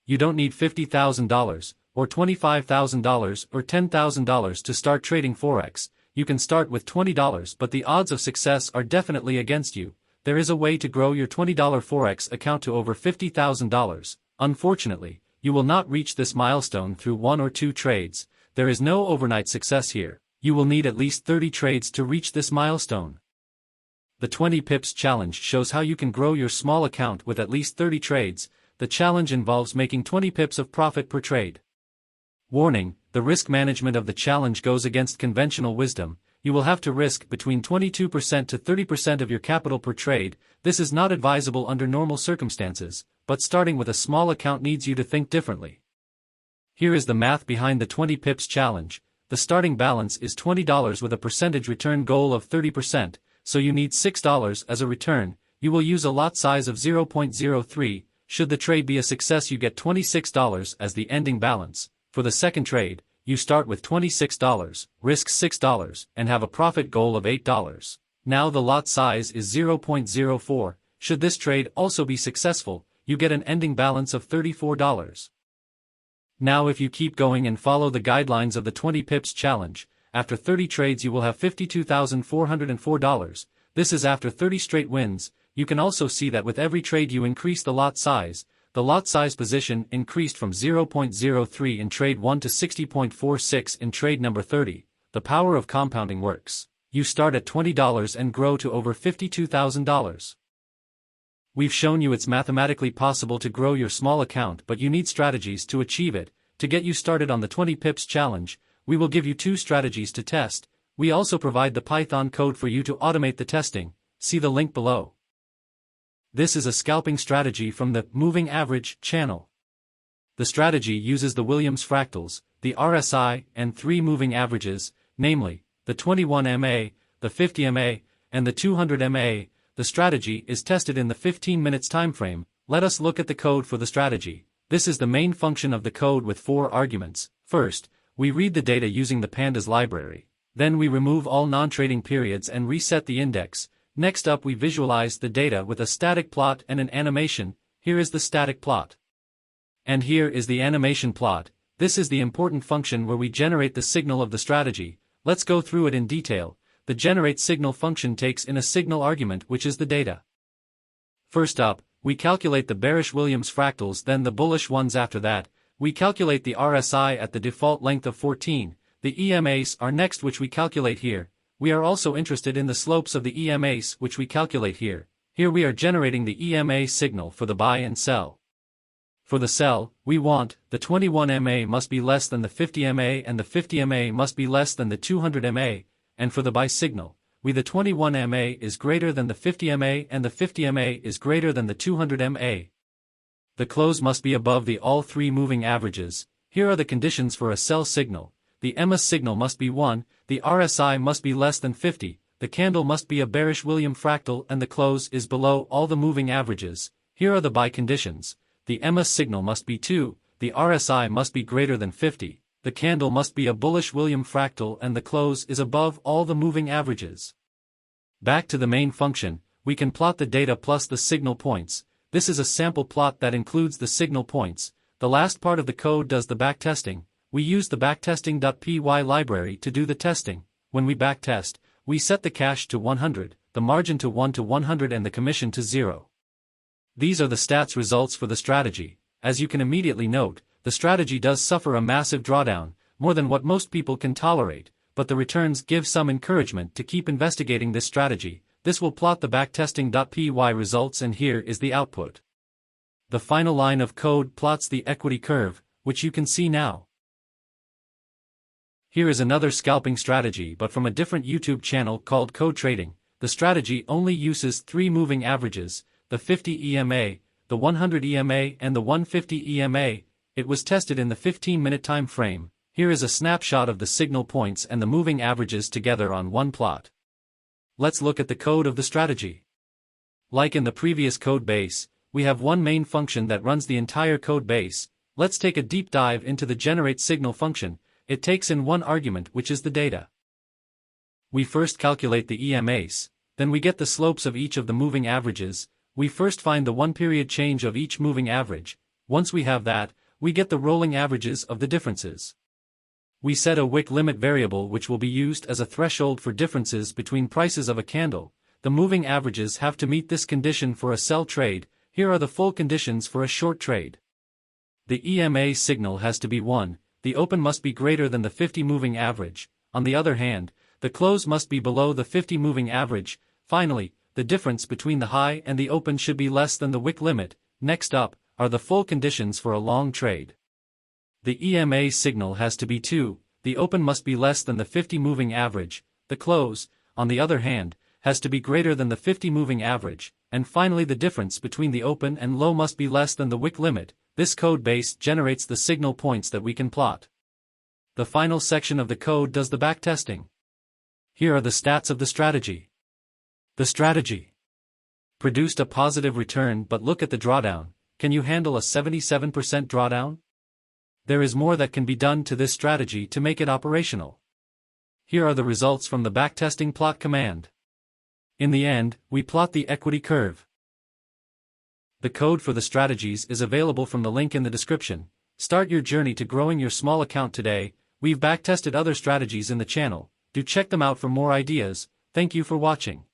You don't need $50,000, or $25,000 or $10,000 to start trading forex. You can start with $20, but the odds of success are definitely against you. There is a way to grow your $20 forex account to over $50,000. Unfortunately, you will not reach this milestone through 1 or 2 trades. There is no overnight success here. You will need at least 30 trades to reach this milestone. The 20 pips challenge shows how you can grow your small account with at least 30 trades. The challenge involves making 20 pips of profit per trade. Warning: the risk management of the challenge goes against conventional wisdom. You will have to risk between 22% to 30% of your capital per trade. This is not advisable under normal circumstances, but starting with a small account needs you to think differently. Here is the math behind the 20 pips challenge. The starting balance is $20 with a percentage return goal of 30%, so you need $6 as a return. You will use a lot size of 0.03. Should the trade be a success, you get $26 as the ending balance. For the second trade, you start with $26, risk $6, and have a profit goal of $8. Now the lot size is 0.04. Should this trade also be successful, you get an ending balance of $34. Now if you keep going and follow the guidelines of the 20 pips challenge, after 30 trades you will have $52,404. This is after 30 straight wins. You can also see that with every trade you increase the lot size. The lot size position increased from 0.03 in trade 1 to 60.46 in trade number 30. The power of compounding works. You start at $20 and grow to over $52,000. We've shown you it's mathematically possible to grow your small account, but you need strategies to achieve it. To get you started on the 20 pips challenge, we will give you 2 strategies to test. We also provide the Python code for you to automate the testing. See the link below. This is a scalping strategy from the Moving Average channel. The strategy uses the Williams fractals, the RSI, and 3 moving averages, namely, the 21 MA, the 50 MA, and the 200 MA. The strategy is tested in the 15 minutes timeframe. Let us look at the code for the strategy. This is the main function of the code with 4 arguments. First, we read the data using the pandas library. Then we remove all non-trading periods and reset the index. Next up we visualize the data with a static plot and an animation. Here is the static plot. And here is the animation plot. This is the important function where we generate the signal of the strategy. Let's go through it in detail. The generate signal function takes in a signal argument which is the data. First up, we calculate the bearish Williams fractals, then the bullish ones after that. We calculate the RSI at the default length of 14. The EMAs are next, which we calculate here. We are also interested in the slopes of the EMAs, which we calculate here. Here we are generating the EMA signal for the buy and sell. For the sell, we want the 21 MA must be less than the 50 MA and the 50 MA must be less than the 200 MA, and for the buy signal, the 21 MA is greater than the 50 MA and the 50 MA is greater than the 200 MA. The close must be above the all 3 moving averages. Here are the conditions for a sell signal. The EMA signal must be 1, the RSI must be less than 50, the candle must be a bearish Williams fractal and the close is below all the moving averages. Here are the buy conditions. The EMA signal must be 2, the RSI must be greater than 50, the candle must be a bullish Williams fractal and the close is above all the moving averages. Back to the main function, we can plot the data plus the signal points. This is a sample plot that includes the signal points. The last part of the code does the backtesting. We use the backtesting.py library to do the testing. When we backtest, we set the cash to 100, the margin to 1 to 100 and the commission to 0. These are the stats results for the strategy. As you can immediately note, the strategy does suffer a massive drawdown, more than what most people can tolerate, but the returns give some encouragement to keep investigating this strategy. This will plot the backtesting.py results and here is the output. The final line of code plots the equity curve, which you can see now. Here is another scalping strategy but from a different YouTube channel called Code Trading. The strategy only uses 3 moving averages, the 50 EMA, the 100 EMA and the 150 EMA. It was tested in the 15-minute time frame. Here is a snapshot of the signal points and the moving averages together on one plot. Let's look at the code of the strategy. Like in the previous code base, we have one main function that runs the entire code base. Let's take a deep dive into the generate signal function. It takes in one argument which is the data. We first calculate the EMAs, then we get the slopes of each of the moving averages. We first find the 1-period change of each moving average. Once we have that, we get the rolling averages of the differences. We set a wick limit variable which will be used as a threshold for differences between prices of a candle. The moving averages have to meet this condition for a sell trade. Here are the full conditions for a short trade. The EMA signal has to be 1, the open must be greater than the 50 moving average. On the other hand, the close must be below the 50 moving average. Finally, the difference between the high and the open should be less than the wick limit. Next up are the full conditions for a long trade. The EMA signal has to be 2, the open must be less than the 50 moving average. The close, on the other hand, has to be greater than the 50 moving average, and finally the difference between the open and low must be less than the wick limit. This code base generates the signal points that we can plot. The final section of the code does the backtesting. Here are the stats of the strategy. The strategy produced a positive return, but look at the drawdown. Can you handle a 77% drawdown? There is more that can be done to this strategy to make it operational. Here are the results from the backtesting plot command. In the end, we plot the equity curve. The code for the strategies is available from the link in the description. Start your journey to growing your small account today. We've backtested other strategies in the channel. Do check them out for more ideas. Thank you for watching.